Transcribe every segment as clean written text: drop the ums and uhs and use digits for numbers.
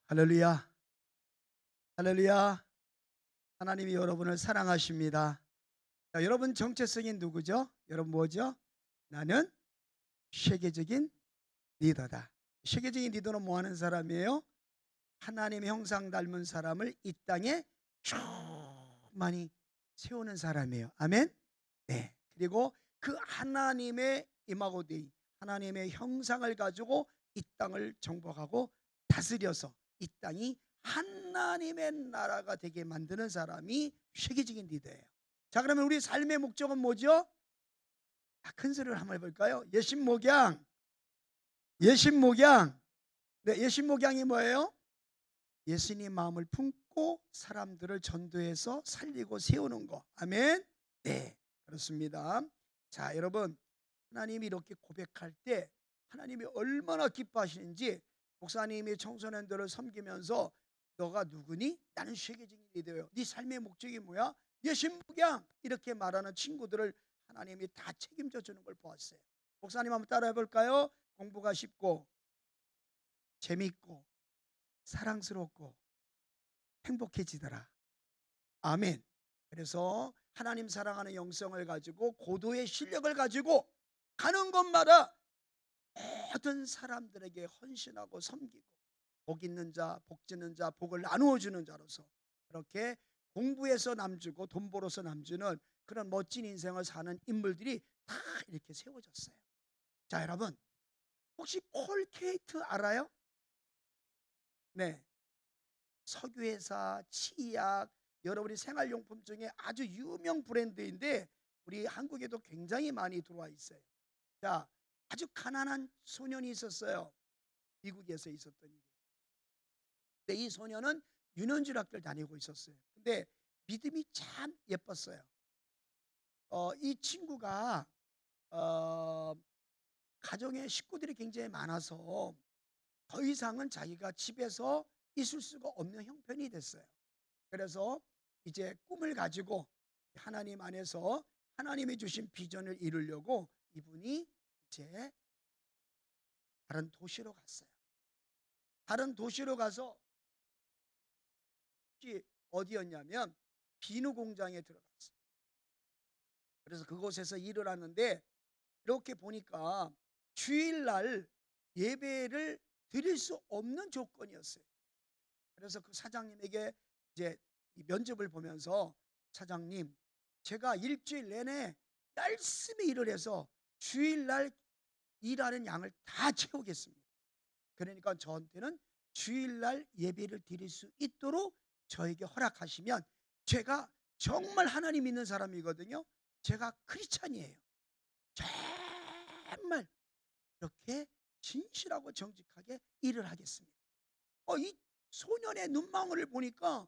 할렐루야, 할렐루야. 하나님이 여러분을 사랑하십니다. 자, 여러분 정체성이 누구죠? 여러분 뭐죠? 나는 세계적인 리더다. 세계적인 리더는 뭐 하는 사람이에요? 하나님의 형상 닮은 사람을 이 땅에 충만히 세우는 사람이에요. 아멘? 네. 그리고 그 하나님의 이마고 데이, 하나님의 형상을 가지고 이 땅을 정복하고 다스려서 이 땅이 하나님의 나라가 되게 만드는 사람이 세계적인 리더예요. 자, 그러면 우리 삶의 목적은 뭐죠? 큰 소리를 한번 해볼까요? 예심목양, 예심목양. 네, 예심목양이 뭐예요? 예수님 마음을 품고 사람들을 전도해서 살리고 세우는 거. 아멘. 네, 그렇습니다. 자, 여러분, 하나님이 이렇게 고백할 때 하나님이 얼마나 기뻐하시는지, 목사님이 청소년들을 섬기면서 너가 누구니? 나는 세계적인 리더예요. 네 삶의 목적이 뭐야? 예신목양, 이렇게 말하는 친구들을 하나님이 다 책임져 주는 걸 보았어요. 목사님 한번 따라해 볼까요? 공부가 쉽고 재미있고 사랑스럽고 행복해지더라. 아멘. 그래서 하나님 사랑하는 영성을 가지고 고도의 실력을 가지고 가는 곳마다 모든 사람들에게 헌신하고 섬기고 복 있는 자, 복 지는 자, 복을 나누어 주는 자로서 그렇게 공부해서 남주고 돈 벌어서 남주는 그런 멋진 인생을 사는 인물들이 다 이렇게 세워졌어요. 자, 여러분, 혹시 콜케이트 알아요? 네. 석유회사, 치약, 여러분이 생활용품 중에 아주 유명 브랜드인데 우리 한국에도 굉장히 많이 들어와 있어요. 자, 아주 가난한 소년이 있었어요. 미국에서 있었던 일이에요. 근데 이 소년은 유년중 학교를 다니고 있었어요. 근데 믿음이 참 예뻤어요. 이 친구가 어, 가정에 식구들이 굉장히 많아서 더 이상은 자기가 집에서 있을 수가 없는 형편이 됐어요. 그래서 이제 꿈을 가지고 하나님 안에서 하나님이 주신 비전을 이루려고 이분이 이제 다른 도시로 갔어요. 다른 도시로 가서 어디였냐면 비누 공장에 들어갔어요. 그래서 그곳에서 일을 하는데 이렇게 보니까 주일날 예배를 드릴 수 없는 조건이었어요. 그래서 그 사장님에게 이제 이 면접을 보면서 사장님, 제가 일주일 내내 열심히 일을 해서 주일날 일하는 양을 다 채우겠습니다. 그러니까 저한테는 주일날 예배를 드릴 수 있도록 저에게 허락하시면, 제가 정말 하나님 믿는 사람이거든요. 제가 크리스찬이에요. 정말 이렇게 진실하고 정직하게 일을 하겠습니다. 이 소년의 눈망울을 보니까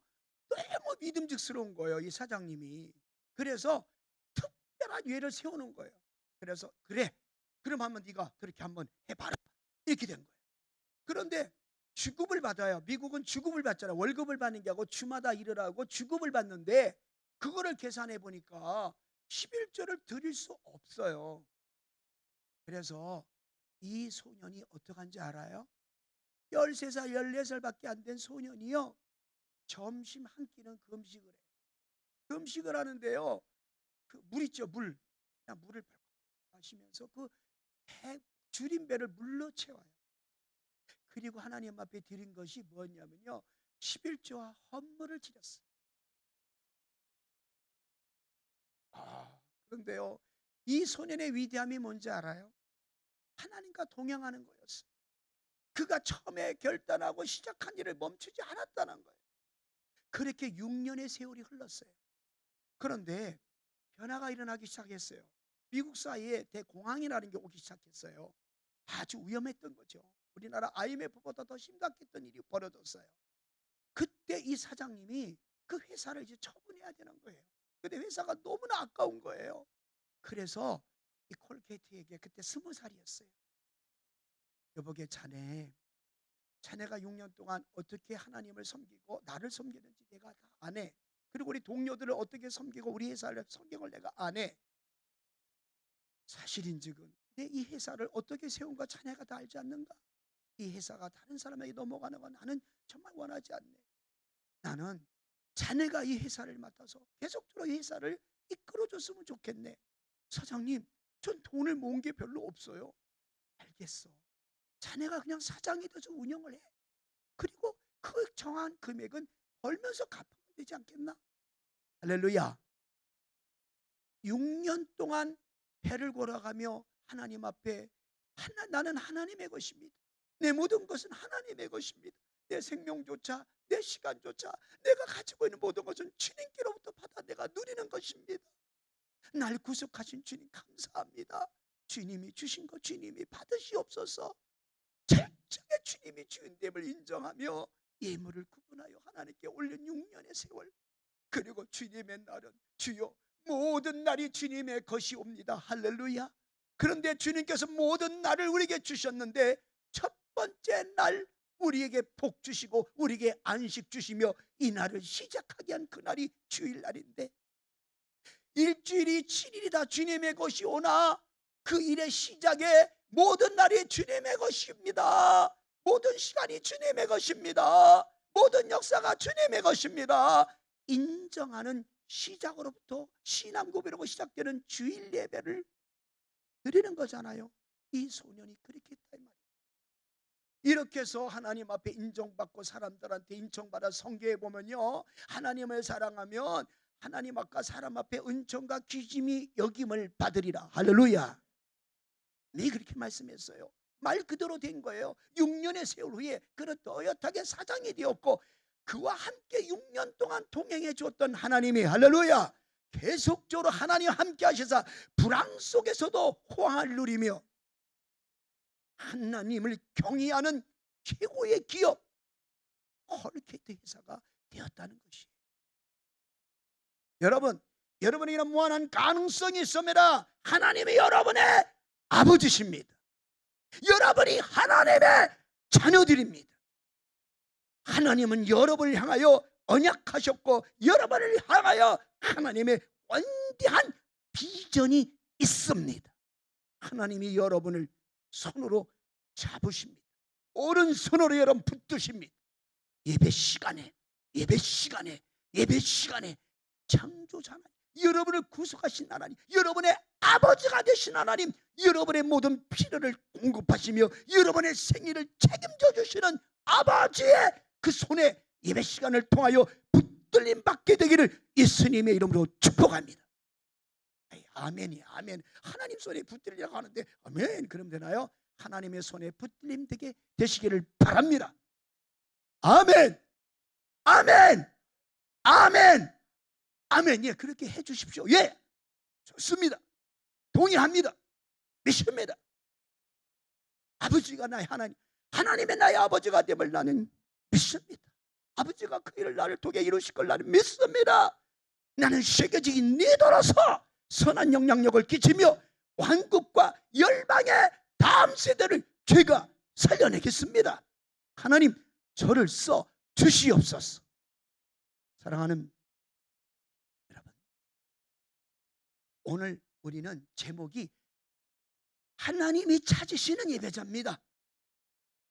너무 믿음직스러운 거예요, 이 사장님이. 그래서 특별한 예를 세우는 거예요. 그래서 그래, 그럼 한번 네가 그렇게 한번 해봐라, 이렇게 된 거예요. 그런데 주급을 받아요. 미국은 주급을 받잖아요. 월급을 받는 게 아니고 주마다 일을 하고 주급을 받는데, 그거를 계산해 보니까 11조를 드릴 수 없어요. 그래서 이 소년이 어떻게 한지 알아요? 13살 14살밖에 안 된 소년이요, 점심 한 끼는 금식을 해요. 금식을 하는데요, 그 물 있죠, 물. 그냥 물을 벌컥 마시면서 그 배, 줄인 배를 물로 채워요. 그리고 하나님 앞에 드린 것이 뭐였냐면요, 11조와 헌물을 드렸어요. 그런데요, 이 소년의 위대함이 뭔지 알아요? 하나님과 동행하는 거였어요. 그가 처음에 결단하고 시작한 일을 멈추지 않았다는 거예요. 그렇게 6년의 세월이 흘렀어요. 그런데 변화가 일어나기 시작했어요. 미국 사이에 대공황이라는 게 오기 시작했어요. 아주 위험했던 거죠. 우리나라 IMF보다 더 심각했던 일이 벌어졌어요. 그때 이 사장님이 그 회사를 이제 처분해야 되는 거예요. 근데 회사가 너무나 아까운 거예요. 그래서 이 콜게이트에게 그때 20살이었어요. 여보게, 자네가 6년 동안 어떻게 하나님을 섬기고 나를 섬기는지 내가 다 아네. 그리고 우리 동료들을 어떻게 섬기고 우리 회사를 섬긴 걸 내가 아네. 사실인즉은 내 이 회사를 어떻게 세운가 자네가 다 알지 않는가? 이 회사가 다른 사람에게 넘어가는 건 나는 정말 원하지 않네. 나는 자네가 이 회사를 맡아서 계속적으로 이 회사를 이끌어줬으면 좋겠네. 사장님, 전 돈을 모은 게 별로 없어요. 알겠어. 자네가 그냥 사장이 돼서 운영을 해. 그리고 그 정한 금액은 벌면서 갚으면 되지 않겠나? 할렐루야. 6년 동안 배를 걸어가며 하나님 앞에 나는 하나님의 것입니다. 내 모든 것은 하나님의 것입니다. 내 생명조차, 내 시간조차, 내가 가지고 있는 모든 것은 주님께로부터 받아 내가 누리는 것입니다. 날 구속하신 주님 감사합니다. 주님이 주신 것 주님이 받으시옵소서. 철저하게 주님이 주인됨을 인정하며 예물을 구분하여 하나님께 올린 6년의 세월, 그리고 주님의 날은 주여 모든 날이 주님의 것이옵니다. 할렐루야. 그런데 주님께서 모든 날을 우리에게 주셨는데 첫 번째 날 우리에게 복 주시고 우리에게 안식 주시며 이 날을 시작하게 한 그날이 주일날인데, 일주일이 7일이다 주님의 것이오나 그 일의 시작에 모든 날이 주님의 것입니다. 모든 시간이 주님의 것입니다. 모든 역사가 주님의 것입니다. 인정하는 시작으로부터 신앙 고백으로 시작되는 주일 예배를 드리는 거잖아요. 이 소년이 그렇게 했다 이 말이에요. 이렇게 해서 하나님 앞에 인정받고 사람들한테 인정받아 성경에 보면요, 하나님을 사랑하면 하나님 앞과 사람 앞에 은총과 귀짐이 여김을 받으리라. 할렐루야. 네, 그렇게 말씀했어요. 말 그대로 된 거예요. 6년의 세월 후에 그는 또렷하게 사장이 되었고 그와 함께 6년 동안 동행해 주었던 하나님이, 할렐루야, 계속적으로 하나님 함께 하셔서 불황 속에서도 호황을 누리며 하나님을 경외하는 최고의 기업 콜게이트 회사가 되었다는 것이에요. 여러분이 이런 무한한 가능성이 있습니다. 하나님이 여러분의 아버지십니다. 여러분이 하나님의 자녀들입니다. 하나님은 여러분을 향하여 언약하셨고 여러분을 향하여 하나님의 원대한 비전이 있습니다. 하나님이 여러분을 손으로 잡으십니다. 오른손으로 여러분 붙드십니다. 예배 시간에 창조자 하나님, 여러분을 구속하신 하나님, 여러분의 아버지가 되신 하나님, 여러분의 모든 필요를 공급하시며 여러분의 생일을 책임져 주시는 아버지의 그 손에 예배 시간을 통하여 붙들림 받게 되기를 예수님의 이름으로 축복합니다. 아멘이 아멘. 하나님 손에 붙들리라고 하는데 아멘 그럼 되나요? 하나님의 손에 붙들림 되게 되시기를 바랍니다. 아멘 아멘 아멘 아멘. 예, 그렇게 해 주십시오. 예, 좋습니다. 동의합니다. 믿습니다. 아버지가 나의 하나님의 나의 아버지가 됨을 나는 믿습니다. 아버지가 그 일을 나를 통해 이루실 걸 나는 믿습니다. 나는 세계적인 리더로서 선한 영향력을 끼치며 왕국과 열방의 다음 세대를 제가 살려내겠습니다. 하나님 저를 써 주시옵소서. 사랑하는 여러분, 오늘 우리는 제목이 하나님이 찾으시는 예배자입니다.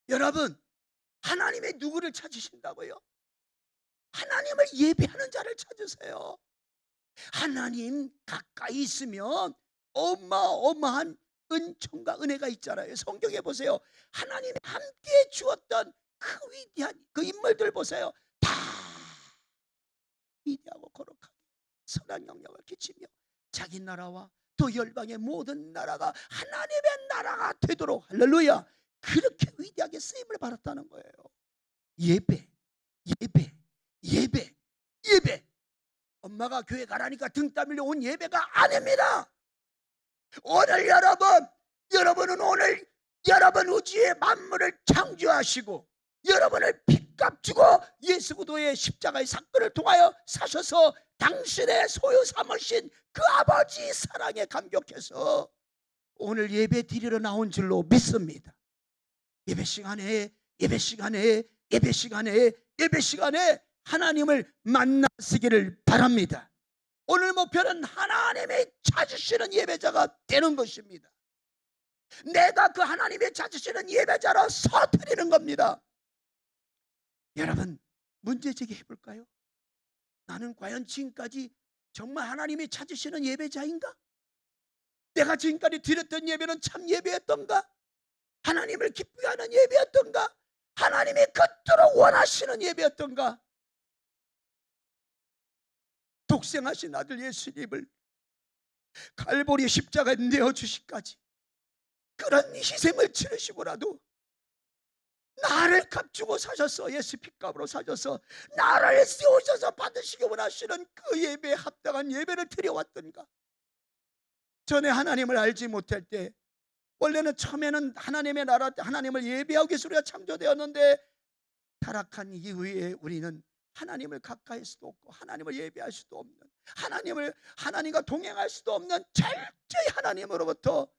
여러분, 하나님의 누구를 찾으신다고요? 하나님을 예배하는 자를 찾으세요. 하나님 가까이 있으면 어마어마한 은총과 은혜가 있잖아요. 성경에 보세요. 하나님이 함께 주었던 그 위대한 그 인물들 보세요. 다 위대하고 거룩하게 선한 영향을 끼치며 자기 나라와 또 열방의 모든 나라가 하나님의 나라가 되도록, 할렐루야, 그렇게 위대하게 쓰임을 받았다는 거예요. 예배. 엄마가 교회 가라니까 등 따밀려 온 예배가 아닙니다. 오늘 여러분은 오늘 여러분 우주의 만물을 창조하시고 여러분을 빚값 주고 예수 그리스도의 십자가의 사건을 통하여 사셔서 당신의 소유 삼으신 그 아버지 사랑에 감격해서 오늘 예배 드리러 나온 줄로 믿습니다. 예배 시간에 하나님을 만나시기를 바랍니다. 오늘 목표는 하나님이 찾으시는 예배자가 되는 것입니다. 내가 그 하나님이 찾으시는 예배자로 서드리는 겁니다. 여러분, 문제 제기해 볼까요? 나는 과연 지금까지 정말 하나님이 찾으시는 예배자인가? 내가 지금까지 드렸던 예배는 참 예배였던가? 하나님을 기쁘게 하는 예배였던가? 하나님이 그토록 원하시는 예배였던가? 독생하신 아들 예수님을 갈보리 십자가에 내어주시기까지 그런 희생을 치르시고라도 나를 값주고 사셔서 예수 핏값으로 사셔서 나를 세우셔서 받으시기 원하시는 그 예배에 합당한 예배를 드려왔던가? 전에 하나님을 알지 못할 때, 원래는 처음에는 하나님의 나라 때 하나님을 예배하기 위해서 우리가 창조되었는데, 타락한 이후에 우리는 하나님을 가까이 할 수도 없고 하나님을 예배할 수도 없는, 하나님과 동행할 수도 없는 철저히 하나님으로부터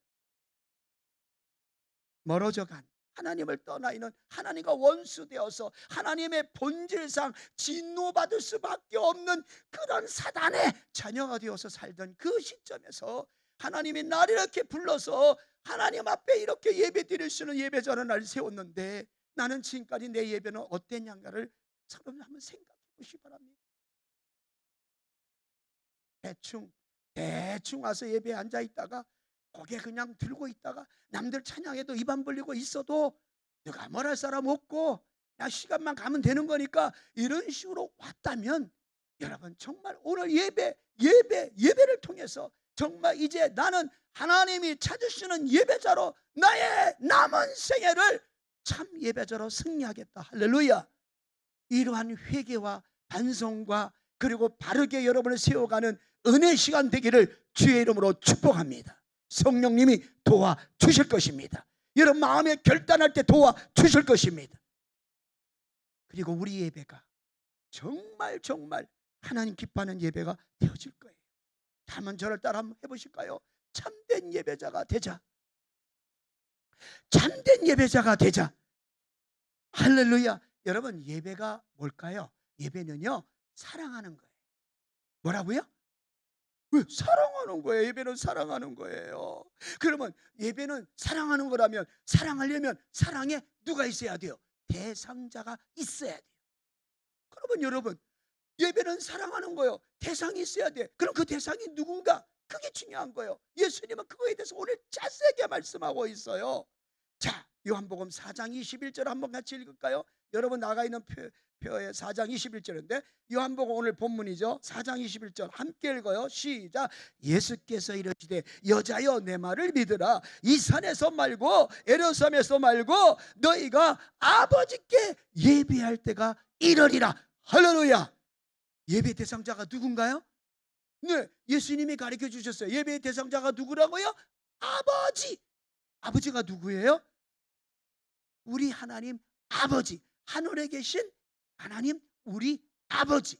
멀어져간, 하나님을 떠나 있는, 하나님과 원수되어서 하나님의 본질상 진노받을 수밖에 없는 그런 사단의 자녀가 되어서 살던 그 시점에서 하나님이 나를 이렇게 불러서 하나님 앞에 이렇게 예배 드릴 수 있는 예배자로 나를 세웠는데, 나는 지금까지 내 예배는 어땠냐를 여러분 한번 생각해 보시기 바랍니다. 대충 와서 예배에 앉아 있다가 고개 그냥 들고 있다가 남들 찬양해도 입 안 벌리고 있어도 누가 뭘 할 사람 없고 야 시간만 가면 되는 거니까 이런 식으로 왔다면, 여러분 정말 오늘 예배를 통해서 정말 이제 나는 하나님이 찾으시는 예배자로 나의 남은 생애를 참 예배자로 승리하겠다. 할렐루야. 이러한 회개와 반성과 그리고 바르게 여러분을 세워가는 은혜 시간 되기를 주의 이름으로 축복합니다. 성령님이 도와주실 것입니다. 여러분 마음에 결단할 때 도와주실 것입니다. 그리고 우리 예배가 정말 하나님 기뻐하는 예배가 되어질 거예요. 한번 저를 따라 한번 해보실까요? 참된 예배자가 되자. 참된 예배자가 되자. 할렐루야. 여러분 예배가 뭘까요? 예배는요 사랑하는 거예요. 뭐라고요? 왜? 사랑하는 거예요. 예배는 사랑하는 거예요. 그러면 예배는 사랑하는 거라면, 사랑하려면 사랑에 누가 있어야 돼요? 대상자가 있어야 돼요. 그러면 여러분 예배는 사랑하는 거예요. 대상이 있어야 돼. 그럼 그 대상이 누군가? 그게 중요한 거예요. 예수님은 그거에 대해서 오늘 자세하게 말씀하고 있어요. 자, 요한복음 4장 21절 한번 같이 읽을까요? 여러분 나가 있는 표에 4장 21절인데 요한복음 오늘 본문이죠. 4장 21절 함께 읽어요. 시작. 예수께서 이르시되 여자여 내 말을 믿으라. 이 산에서 말고 에르사람에서 말고 너희가 아버지께 예배할 때가 이르리라. 할렐루야. 예배 대상자가 누군가요? 네, 예수님이 가르쳐 주셨어요. 예배의 대상자가 누구라고요? 아버지. 아버지가 누구예요? 우리 하나님 아버지, 하늘에 계신 하나님 우리 아버지,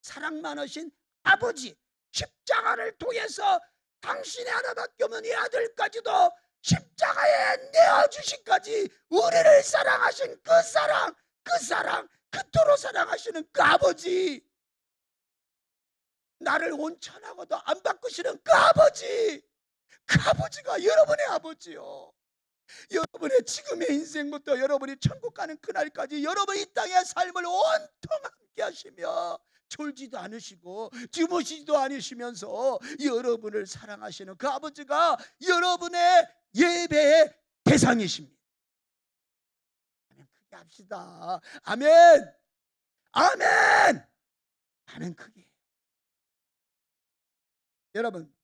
사랑 많으신 아버지, 십자가를 통해서 당신의 하나밖에 없는 이 아들까지도 십자가에 내어주시까지 우리를 사랑하신 그 사랑, 그토록 사랑하시는 그 아버지, 나를 온천하고도 안 바꾸시는 그 아버지가 여러분의 아버지요. 여러분의 지금의 인생부터 여러분이 천국 가는 그날까지 여러분이 이 땅의 삶을 온통 함께 하시며 졸지도 않으시고 주무시지도 않으시면서 여러분을 사랑하시는 그 아버지가 여러분의 예배의 대상이십니다. 아멘. 크게 합시다. 아멘. 아멘. 아멘. 크게. 여러분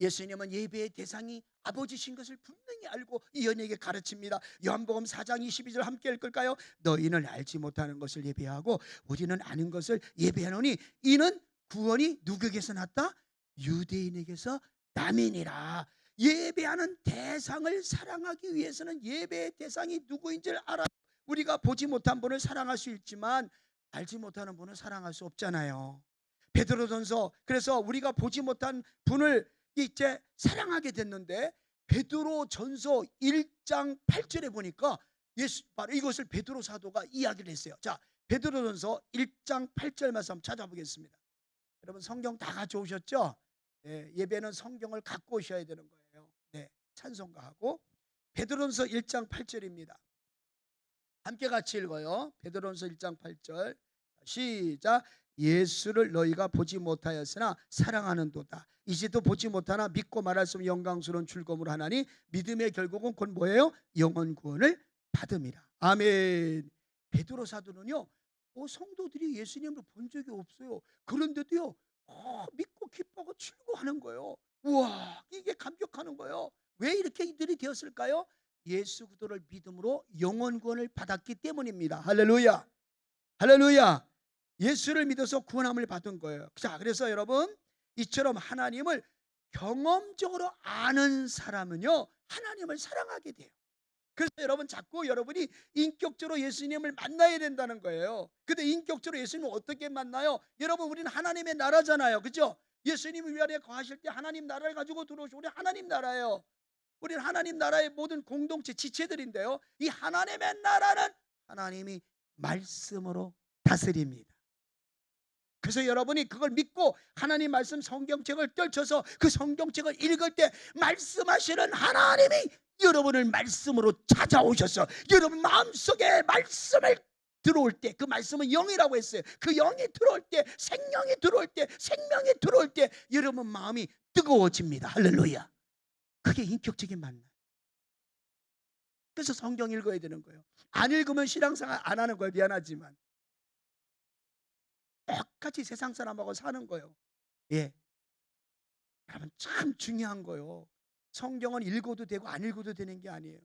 예수님은 예배의 대상이 아버지신 것을 분명히 알고 이 연예에게 가르칩니다. 요한복음 4장 22절 함께 읽을까요? 너희는 알지 못하는 것을 예배하고 우리는 아는 것을 예배하노니 이는 구원이 누구에게서 났다? 유대인에게서 남이니라. 예배하는 대상을 사랑하기 위해서는 예배의 대상이 누구인지를 알아. 우리가 보지 못한 분을 사랑할 수 있지만 알지 못하는 분을 사랑할 수 없잖아요. 베드로전서, 그래서 우리가 보지 못한 분을 이제 사랑하게 됐는데 베드로전서 1장 8절에 보니까 바로 이것을 베드로 사도가 이야기를 했어요. 자, 베드로전서 1장 8절 말씀 한번 찾아보겠습니다. 여러분 성경 다 가져오셨죠? 네, 예배는 성경을 갖고 오셔야 되는 거예요. 네, 찬송가하고 베드로전서 1장 8절입니다. 함께 같이 읽어요. 베드로전서 1장 8절 시작. 예수를 너희가 보지 못하였으나 사랑하는도다. 이제도 보지 못하나 믿고 말할 수 없는 영광스러운 즐거움을 하나니 믿음의 결국은 곧 뭐예요? 영원 구원을 받음이라. 아멘. 베드로 사도는요, 성도들이 예수님을 본 적이 없어요. 그런데도요, 믿고 기뻐하고 즐거워하는 거예요. 우와, 이게 감격하는 거예요. 왜 이렇게 이들이 되었을까요? 예수 그리스도를 믿음으로 영원 구원을 받았기 때문입니다. 할렐루야. 할렐루야. 예수를 믿어서 구원함을 받은 거예요. 자, 그래서 여러분, 이처럼 하나님을 경험적으로 아는 사람은요, 하나님을 사랑하게 돼요. 그래서 여러분, 자꾸 여러분이 인격적으로 예수님을 만나야 된다는 거예요. 근데 인격적으로 예수님을 어떻게 만나요? 여러분, 우리는 하나님의 나라잖아요. 그죠? 예수님이 위아래 거하실 때 하나님 나라를 가지고 들어오시고, 우리 하나님 나라예요. 우리는 하나님 나라의 모든 공동체 지체들인데요, 이 하나님의 나라는 하나님이 말씀으로 다스립니다. 그래서 여러분이 그걸 믿고 하나님 말씀 성경책을 떨쳐서 그 성경책을 읽을 때 말씀하시는 하나님이 여러분을 말씀으로 찾아오셔서 여러분 마음속에 말씀을 들어올 때, 그 말씀은 영이라고 했어요. 그 영이 들어올 때, 생명이 들어올 때, 생명이 들어올 때 여러분 마음이 뜨거워집니다. 할렐루야. 그게 인격적인 만남. 그래서 성경 읽어야 되는 거예요. 안 읽으면 신앙생활 안 하는 거예요. 미안하지만 똑같이 세상 사람하고 사는 거예요. 예, 여러분 참 중요한 거예요. 성경은 읽어도 되고 안 읽어도 되는 게 아니에요.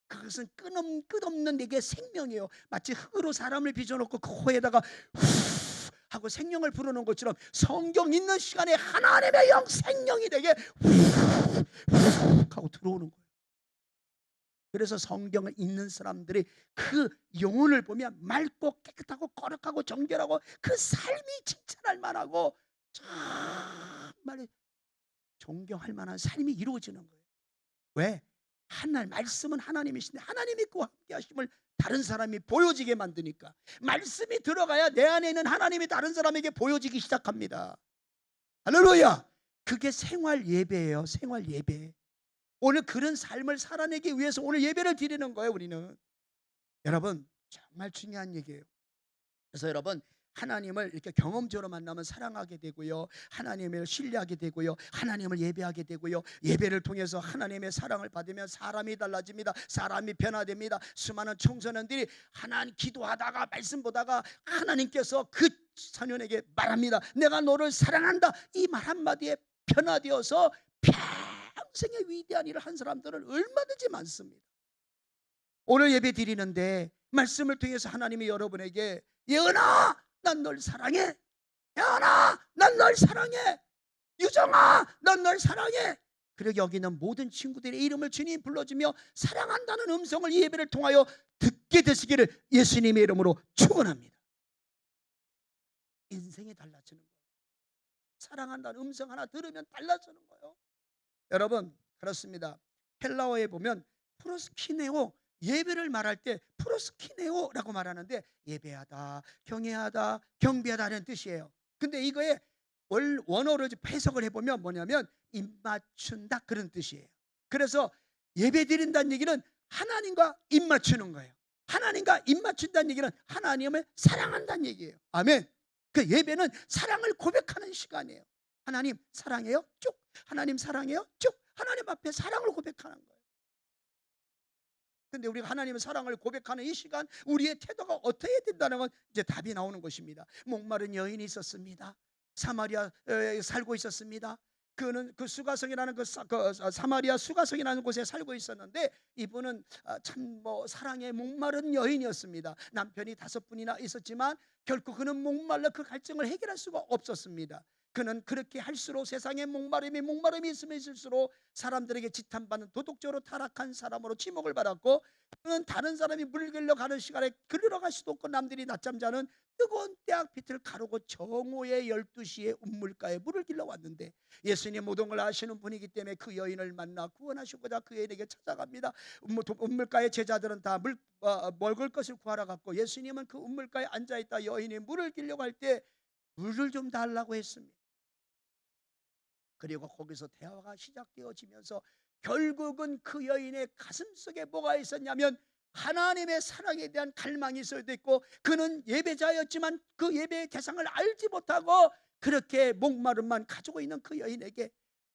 그것은 끝없는 내게 생명이에요. 마치 흙으로 사람을 빚어놓고 그 코에다가 후 하고 생명을 불어넣은 것처럼 성경 읽는 시간에 하나님의 영 생명이 내게 후 하고 들어오는 거예요. 그래서 성경을 읽는 사람들이 그 영혼을 보면 맑고 깨끗하고 거룩하고 정결하고 그 삶이 칭찬할 만하고 정말 존경할 만한 삶이 이루어지는 거예요. 왜? 하나님 말씀은 하나님이신데 하나님이 그와 함께 하심을 다른 사람이 보여지게 만드니까, 말씀이 들어가야 내 안에 있는 하나님이 다른 사람에게 보여지기 시작합니다. 할렐루야. 그게 생활 예배예요. 생활 예배. 오늘 그런 삶을 살아내기 위해서 오늘 예배를 드리는 거예요. 우리는 여러분 정말 중요한 얘기예요. 그래서 여러분, 하나님을 이렇게 경험적으로 만나면 사랑하게 되고요, 하나님을 신뢰하게 되고요, 하나님을 예배하게 되고요, 예배를 통해서 하나님의 사랑을 받으면 사람이 달라집니다. 사람이 변화됩니다. 수많은 청소년들이 하나님 기도하다가 말씀 보다가 하나님께서 그 소년에게 말합니다. 내가 너를 사랑한다. 이 말 한마디에 변화되어서 평생의 위대한 일을 한 사람들은 얼마든지 많습니다. 오늘 예배 드리는데 말씀을 통해서 하나님이 여러분에게 예은아 난 널 사랑해, 예은아 난 널 사랑해, 유정아 난 널 사랑해, 그리고 여기는 모든 친구들의 이름을 주님 불러주며 사랑한다는 음성을 이 예배를 통하여 듣게 되시기를 예수님의 이름으로 축원합니다. 인생이 달라지는 거예요. 사랑한다는 음성 하나 들으면 달라지는 거예요. 여러분 그렇습니다. 헬라어에 보면 프로스키네오, 예배를 말할 때 프로스키네오라고 말하는데 예배하다, 경외하다, 경배하다는 뜻이에요. 근데 이거에 원어로 해석을 해보면 뭐냐면 입맞춘다 그런 뜻이에요. 그래서 예배 드린다는 얘기는 하나님과 입맞추는 거예요. 하나님과 입맞춘다는 얘기는 하나님을 사랑한다는 얘기예요. 아멘. 그 예배는 사랑을 고백하는 시간이에요. 하나님 사랑해요 쭉, 하나님 사랑해요 쭉, 하나님 앞에 사랑을 고백하는 거예요. 근데 우리가 하나님의 사랑을 고백하는 이 시간 우리의 태도가 어떻게 된다는 건 이제 답이 나오는 것입니다. 목마른 여인이 있었습니다. 사마리아에 살고 있었습니다. 그는 그 수가성이라는 사마리아 수가성이라는 곳에 살고 있었는데 이분은 참 사랑에 목마른 여인이었습니다. 남편이 5분이나 있었지만 결코 그는 목말라 그 갈증을 해결할 수가 없었습니다. 그는 그렇게 할수록 세상에 목마름이 있으면 있을수록 사람들에게 지탄받는 도덕적으로 타락한 사람으로 지목을 받았고, 그는 다른 사람이 물 길러 가는 시간에 그리러 갈 수도 없고 남들이 낮잠 자는 뜨거운 때학빛을 가르고 정오의 12시에 운물가에 물을 길러 왔는데 예수님 모든 걸 아시는 분이기 때문에 그 여인을 만나 구원하시고자 그 여인에게 찾아갑니다. 운물가의 제자들은 다 먹을 것을 구하러 갔고 예수님은 그 운물가에 앉아있다 여인이 물을 길려고 할 때 물을 좀 달라고 했습니다. 그리고 거기서 대화가 시작되어지면서 결국은 그 여인의 가슴속에 뭐가 있었냐면 하나님의 사랑에 대한 갈망이 있어야 됐고, 그는 예배자였지만 그 예배의 대상을 알지 못하고 그렇게 목마름만 가지고 있는 그 여인에게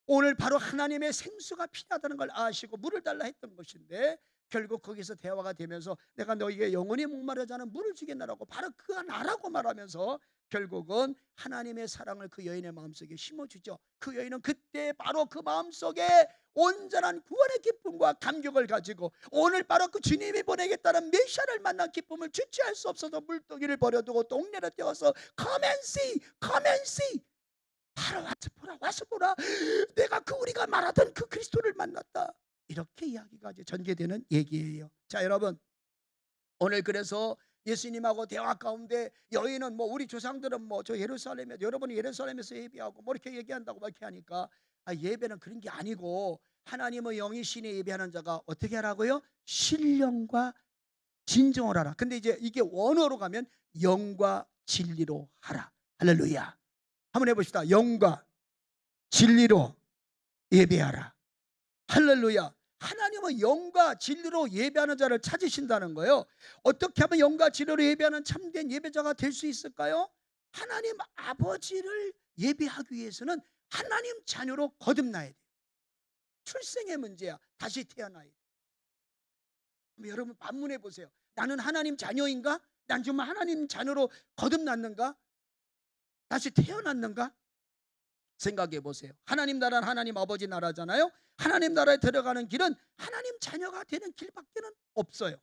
오늘 바로 하나님의 생수가 필요하다는 걸 아시고 물을 달라 했던 것인데, 결국 거기서 대화가 되면서 내가 너에게 영원히 목마르지 않은 물을 주겠나라고, 바로 그가 나라고 말하면서 결국은 하나님의 사랑을 그 여인의 마음속에 심어주죠. 그 여인은 그때 바로 그 마음속에 온전한 구원의 기쁨과 감격을 가지고 오늘 바로 그 주님이 보내겠다는 메시아를 만난 기쁨을 주체할 수 없어서 물동이를 버려두고 동네를 뛰어서 Come and see, come and see, 바로 와서 보라, 와서 보라, 내가 그 우리가 말하던 그 그리스도를 만났다, 이렇게 이야기가 이제 전개되는 얘기예요. 자, 여러분, 오늘 그래서 예수님하고 대화 가운데 여인은 뭐 우리 조상들은 뭐 저 예루살렘에, 여러분이 예루살렘에서 예배하고 뭐 이렇게 얘기한다고 막 이렇게 하니까, 예배는 그런 게 아니고 하나님의 영이 신에 예배하는 자가 어떻게 하라고요? 신령과 진정을 하라. 근데 이제 이게 원어로 가면 영과 진리로 하라. 할렐루야. 한번 해봅시다. 영과 진리로 예배하라. 할렐루야. 하나님은 영과 진리로 예배하는 자를 찾으신다는 거예요. 어떻게 하면 영과 진리로 예배하는 참된 예배자가 될 수 있을까요? 하나님 아버지를 예배하기 위해서는 하나님 자녀로 거듭나야 돼요. 출생의 문제야. 다시 태어나야 돼요. 여러분 반문해 보세요. 나는 하나님 자녀인가? 난 정말 하나님 자녀로 거듭났는가? 다시 태어났는가? 생각해 보세요. 하나님 나라는 하나님 아버지 나라잖아요. 하나님 나라에 들어가는 길은 하나님 자녀가 되는 길밖에는 없어요.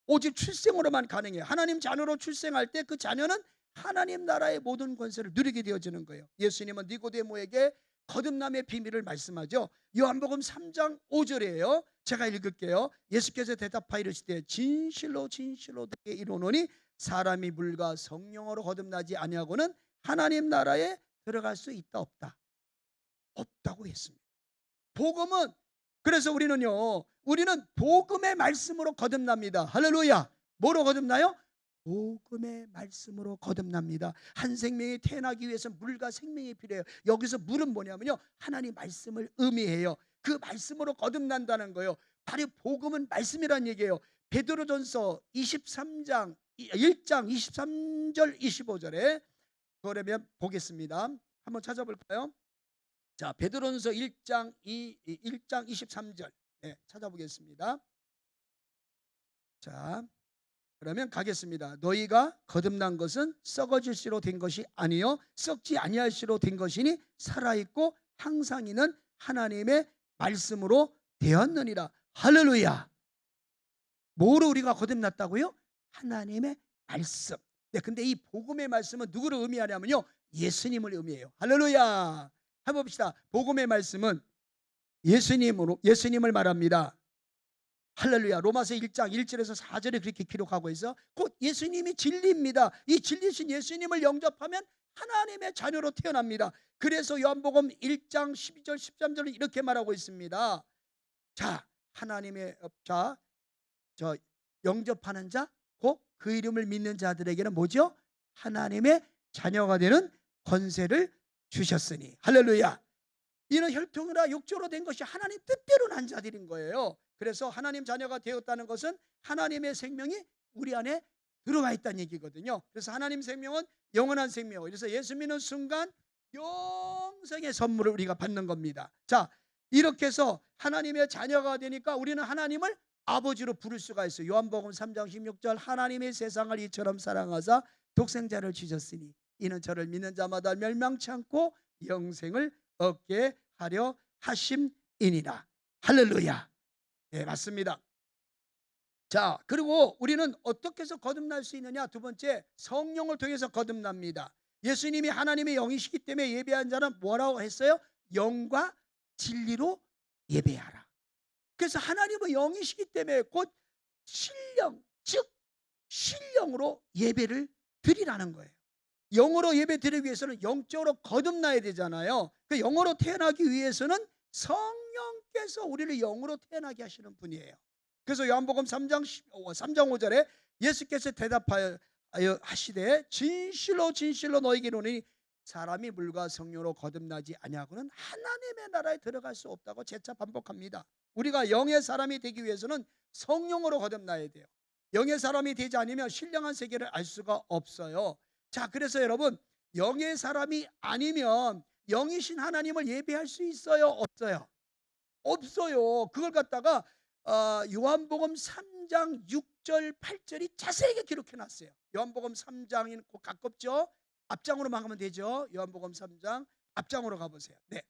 오직 출생으로만 가능해요. 하나님 자녀로 출생할 때 그 자녀는 하나님 나라의 모든 권세를 누리게 되어지는 거예요. 예수님은 니고데모에게 거듭남의 비밀을 말씀하죠. 요한복음 3장 5절이에요. 제가 읽을게요. 예수께서 대답하여 이르시되 진실로 진실로 너희에게 이르노니 사람이 물과 성령으로 거듭나지 아니하고는 하나님 나라에 들어갈 수 있다 없다? 없다고 했습니다. 복음은, 그래서 우리는 복음의 말씀으로 거듭납니다. 할렐루야. 뭐로 거듭나요? 복음의 말씀으로 거듭납니다. 한 생명이 태어나기 위해서 물과 생명이 필요해요. 여기서 물은 뭐냐면요, 하나님 말씀을 의미해요. 그 말씀으로 거듭난다는 거예요. 바로 복음은 말씀이란 얘기예요. 베드로전서 1장 23절 25절에 그러면 보겠습니다. 한번 찾아볼까요? 자, 베드로전서 1장 23절 찾아보겠습니다. 자, 그러면 가겠습니다. 너희가 거듭난 것은 썩어질 씨로 된 것이 아니요 썩지 아니할 씨로 된 것이니 살아있고 항상 있는 하나님의 말씀으로 되었느니라. 할렐루야. 뭐로 우리가 거듭났다고요? 하나님의 말씀. 근데 이 복음의 말씀은 누구를 의미하냐면요, 예수님을 의미해요. 할렐루야. 해봅시다. 복음의 말씀은 예수님을 말합니다. 할렐루야. 로마서 1장 1절에서 4절에 그렇게 기록하고 있어. 곧 예수님이 진리입니다. 이 진리신 예수님을 영접하면 하나님의 자녀로 태어납니다. 그래서 요한복음 1장 12절 13절은 이렇게 말하고 있습니다. 자, 하나님의 저 영접하는 자, 곧 그 이름을 믿는 자들에게는 뭐죠? 하나님의 자녀가 되는 권세를 주셨으니. 할렐루야. 이는 혈통이라 육조로 된 것이 하나님 뜻대로 난 자들인 거예요. 그래서 하나님 자녀가 되었다는 것은 하나님의 생명이 우리 안에 들어와 있다는 얘기거든요. 그래서 하나님 생명은 영원한 생명. 그래서 예수 믿는 순간 영생의 선물을 우리가 받는 겁니다. 자, 이렇게 해서 하나님의 자녀가 되니까 우리는 하나님을 아버지로 부를 수가 있어요. 요한복음 3장 16절 하나님의 세상을 이처럼 사랑하사 독생자를 주셨으니 이는 저를 믿는 자마다 멸망치 않고 영생을 얻게 하려 하심이니라. 할렐루야. 네, 맞습니다. 자, 그리고 우리는 어떻게 해서 거듭날 수 있느냐? 두 번째, 성령을 통해서 거듭납니다. 예수님이 하나님의 영이시기 때문에 예배한 자는 뭐라고 했어요? 영과 진리로 예배하라. 그래서 하나님의 영이시기 때문에 곧 신령, 즉 신령으로 예배를 드리라는 거예요. 영으로 예배 드리기 위해서는 영적으로 거듭나야 되잖아요. 그 영으로 태어나기 위해서는 성령께서 우리를 영으로 태어나게 하시는 분이에요. 그래서 요한복음 3장 5절에 예수께서 대답하여 하시되 진실로 진실로 너희에게 이르노니 사람이 물과 성령으로 거듭나지 아니하고는 하나님의 나라에 들어갈 수 없다고 재차 반복합니다. 우리가 영의 사람이 되기 위해서는 성령으로 거듭나야 돼요. 영의 사람이 되지 않으면 신령한 세계를 알 수가 없어요. 자, 그래서 여러분, 영의 사람이 아니면 영이신 하나님을 예배할 수 있어요? 없어요? 없어요. 그걸 갖다가 요한복음 3장 6절 8절이 자세하게 기록해 놨어요. 요한복음 3장이 가깝죠? 앞장으로만 가면 되죠. 요한복음 3장 앞장으로 가보세요. 네.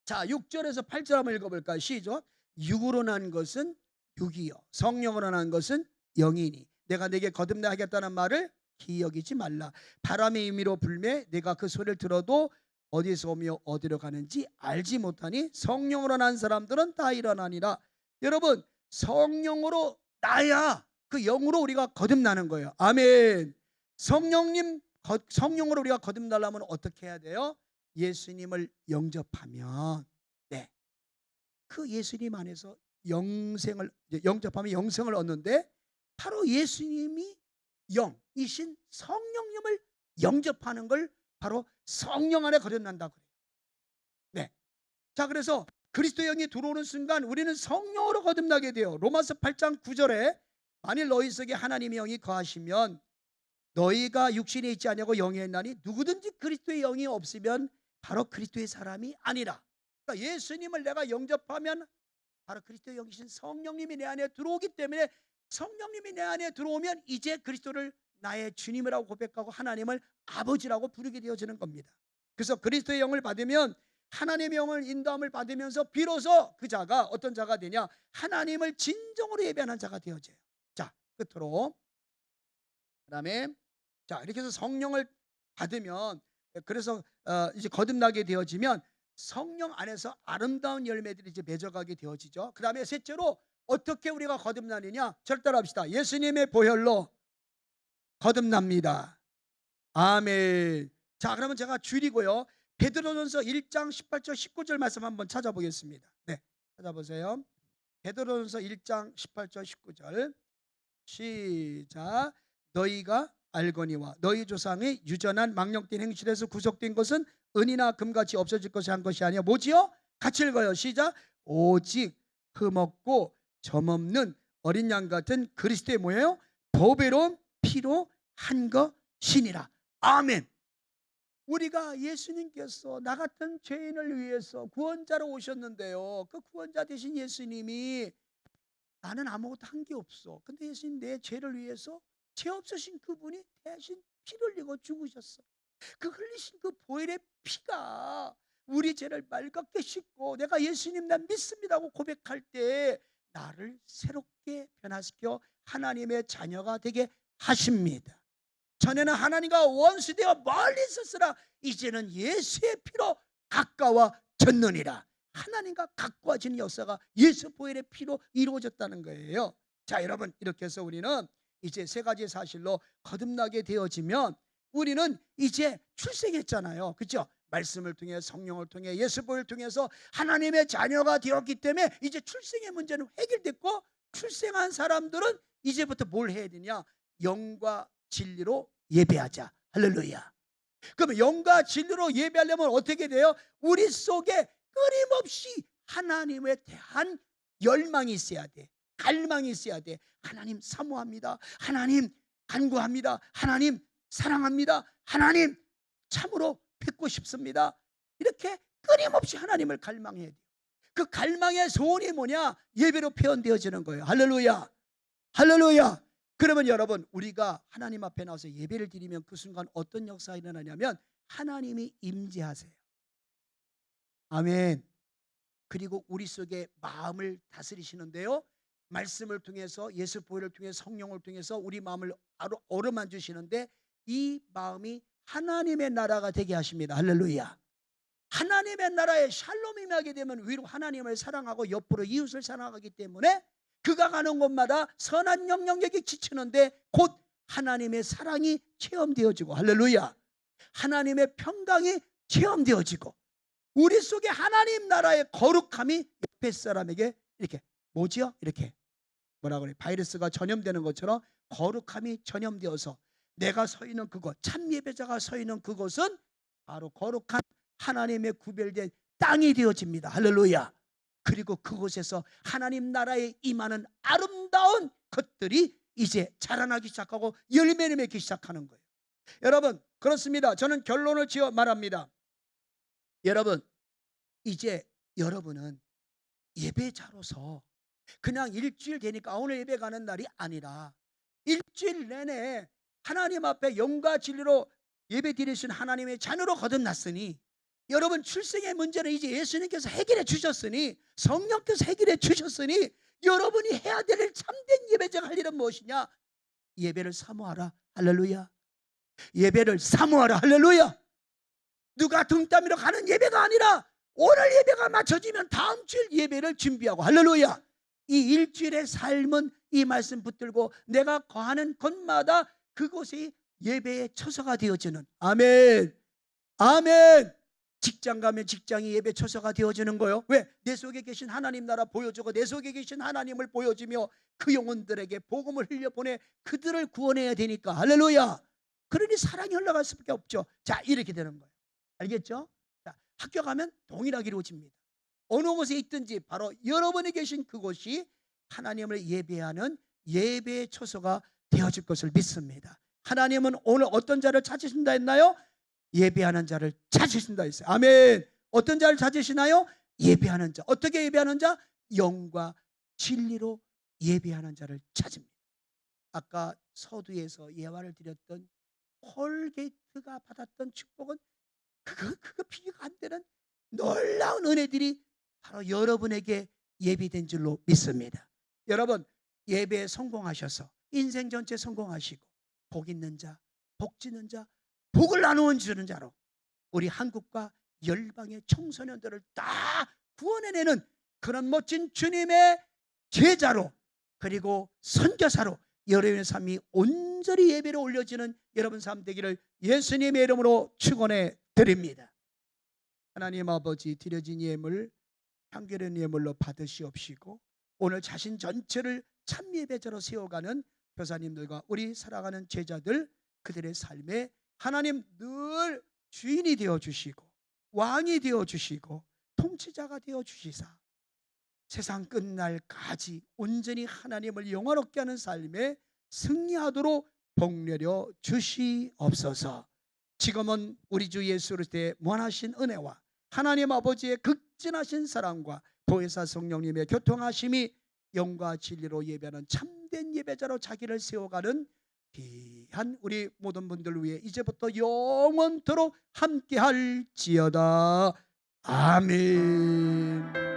자, 6절에서 8절 한번 읽어볼까요? 시작. 육으로 난 것은 육이요 성령으로 난 것은 영이니 내가 내게 거듭나 하겠다는 말을 기억이지 말라. 바람의 임의로 불매 내가 그 소리를 들어도 어디서 오며 어디로 가는지 알지 못하니 성령으로 난 사람들은 다 일어나니라. 여러분, 성령으로 나야 그 영으로 우리가 거듭나는 거예요. 아멘. 성령으로 우리가 거듭나려면 어떻게 해야 돼요? 예수님을 영접하면, 네, 그 예수님 안에서 영접하면 영생을 얻는데, 바로 예수님이 영이신 성령님을 영접하는 걸 바로 성령 안에 거듭난다고 그래요. 네. 자, 그래서 그리스도의 영이 들어오는 순간 우리는 성령으로 거듭나게 돼요. 로마서 8장 9절에 만일 너희 속에 하나님의 영이 거하시면 너희가 육신에 있지 아니하고 영에 있나니 누구든지 그리스도의 영이 없으면 바로 그리스도의 사람이 아니라. 그러니까 예수님을 내가 영접하면 바로 그리스도의 영이신 성령님이 내 안에 들어오기 때문에, 성령님이 내 안에 들어오면 이제 그리스도를 나의 주님이라고 고백하고 하나님을 아버지라고 부르게 되어지는 겁니다. 그래서 그리스도의 영을 받으면, 하나님의 영을 인도함을 받으면서 비로소 그 자가 어떤 자가 되냐? 하나님을 진정으로 예배하는 자가 되어져요. 자, 끝으로 그다음에 자, 이렇게 해서 성령을 받으면, 그래서 이제 거듭나게 되어지면 성령 안에서 아름다운 열매들이 이제 맺어가게 되어지죠. 그다음에 셋째로 어떻게 우리가 거듭나느냐? 절따라합시다. 예수님의 보혈로 거듭납니다. 아멘. 자, 그러면 제가 줄이고요. 베드로전서 1장 18절 19절 말씀 한번 찾아보겠습니다. 네, 찾아보세요. 베드로전서 1장 18절 19절 시작. 너희가 알거니와 너희 조상의 유전한 망령된 행실에서 구속된 것은 은이나 금같이 없어질 것이 한 것이 아니야. 뭐지요? 같이 읽어요. 시작. 오직 흠없고 점없는 어린 양 같은 그리스도의 뭐예요? 보배로운 피로 한 것이니라. 아멘. 우리가 예수님께서 나 같은 죄인을 위해서 구원자로 오셨는데요, 그 구원자 되신 예수님이, 나는 아무것도 한 게 없어, 근데 예수님 내 죄를 위해서 죄 없으신 그분이 대신 피를 흘리고 죽으셨어. 그 흘리신 그 보혈의 피가 우리 죄를 맑게 씻고 내가 예수님 난 믿습니다고 고백할 때 나를 새롭게 변화시켜 하나님의 자녀가 되게 하십니다. 전에는 하나님과 원수되어 멀리 있었으나 이제는 예수의 피로 가까워졌느니라. 하나님과 가까워지는 역사가 예수 보혈의 피로 이루어졌다는 거예요. 자, 여러분, 이렇게 해서 우리는 이제 세 가지 사실로 거듭나게 되어지면 우리는 이제 출생했잖아요. 그렇죠? 말씀을 통해, 성령을 통해, 예수 보혈을 통해서 하나님의 자녀가 되었기 때문에 이제 출생의 문제는 해결됐고, 출생한 사람들은 이제부터 뭘 해야 되냐? 영과 진리로 예배하자. 할렐루야. 그러면 영과 진리로 예배하려면 어떻게 돼요? 우리 속에 끊임없이 하나님에 대한 열망이 있어야 돼. 갈망이 있어야 돼. 하나님 사모합니다. 하나님 간구합니다. 하나님 사랑합니다. 하나님 참으로 뵙고 싶습니다. 이렇게 끊임없이 하나님을 갈망해야 돼요. 그 갈망의 소원이 뭐냐? 예배로 표현되어지는 거예요. 할렐루야. 할렐루야. 그러면 여러분, 우리가 하나님 앞에 나와서 예배를 드리면 그 순간 어떤 역사가 일어나냐면 하나님이 임재하세요. 아멘. 그리고 우리 속에 마음을 다스리시는데요, 말씀을 통해서, 예수 보혈을 통해, 성령을 통해서 우리 마음을 어루만져 주시는데 이 마음이 하나님의 나라가 되게 하십니다. 할렐루야. 하나님의 나라에 샬롬이 임하게 되면 위로 하나님을 사랑하고 옆으로 이웃을 사랑하기 때문에 그가 가는 곳마다 선한 영향력이 지치는데 곧 하나님의 사랑이 체험되어지고, 할렐루야, 하나님의 평강이 체험되어지고, 우리 속에 하나님 나라의 거룩함이 옆에 사람에게 이렇게 뭐지요? 이렇게 뭐라 그래? 바이러스가 전염되는 것처럼 거룩함이 전염되어서 내가 서 있는 그곳, 참 예배자가 서 있는 그곳은 바로 거룩한 하나님의 구별된 땅이 되어집니다. 할렐루야. 그리고 그곳에서 하나님 나라에 임하는 아름다운 것들이 이제 자라나기 시작하고 열매를 맺기 시작하는 거예요. 여러분, 그렇습니다. 저는 결론을 지어 말합니다. 여러분, 이제 여러분은 예배자로서 그냥 일주일 되니까 오늘 예배 가는 날이 아니라 일주일 내내 하나님 앞에 영과 진리로 예배 드리신 하나님의 자녀로 거듭났으니, 여러분 출생의 문제는 이제 예수님께서 해결해 주셨으니, 성령께서 해결해 주셨으니, 여러분이 해야 될 참된 예배자가 할 일은 무엇이냐? 예배를 사모하라. 할렐루야. 예배를 사모하라. 할렐루야. 누가 등 따미러 가는 예배가 아니라 오늘 예배가 맞춰지면 다음 주일 예배를 준비하고, 할렐루야. 이 일주일의 삶은 이 말씀 붙들고 내가 거하는 곳마다 그곳이 예배의 처소가 되어지는, 아멘, 아멘. 직장 가면 직장이 예배 처소가 되어지는 거요. 왜? 내 속에 계신 하나님 나라 보여주고 내 속에 계신 하나님을 보여주며 그 영혼들에게 복음을 흘려보내 그들을 구원해야 되니까, 할렐루야. 그러니 사랑이 흘러갈 수밖에 없죠. 자, 이렇게 되는 거예요. 알겠죠? 자, 학교 가면 동일하게 이루어집니다. 어느 곳에 있든지 바로 여러분이 계신 그곳이 하나님을 예배하는 예배의 처소가 되어질 것을 믿습니다. 하나님은 오늘 어떤 자를 찾으신다 했나요? 예배하는 자를 찾으신다 했어요. 아멘. 어떤 자를 찾으시나요? 예배하는 자. 어떻게 예배하는 자? 영과 진리로 예배하는 자를 찾습니다. 아까 서두에서 예화를 드렸던 콜게이트가 받았던 축복은 그거 비교가 안 되는 놀라운 은혜들이 바로 여러분에게 예비된 줄로 믿습니다. 여러분, 예배에 성공하셔서 인생 전체 성공하시고 복 있는 자, 복 지는 자, 복을 나누어 주는 자로 우리 한국과 열방의 청소년들을 다 구원해내는 그런 멋진 주님의 제자로, 그리고 선교사로 여러분의 삶이 온전히 예배로 올려지는 여러분 삶 되기를 예수님의 이름으로 축원해 드립니다. 하나님 아버지, 드려진 예물 향기로운 예물로 받으시옵시고 오늘 자신 전체를 참 예배자로 세워가는 교사님들과 우리 살아가는 제자들, 그들의 삶에 하나님 늘 주인이 되어주시고 왕이 되어주시고 통치자가 되어주시사 세상 끝날까지 온전히 하나님을 영화롭게 하는 삶에 승리하도록 복내려 주시옵소서. 지금은 우리 주 예수 그리스도의 무한하신 은혜와 하나님 아버지의 극진하신 사랑과 보혜사 성령님의 교통하심이 영과 진리로 예배하는 참된 예배자로 자기를 세워가는 귀한 우리 모든 분들 위해 이제부터 영원토록 함께할지어다. 아멘.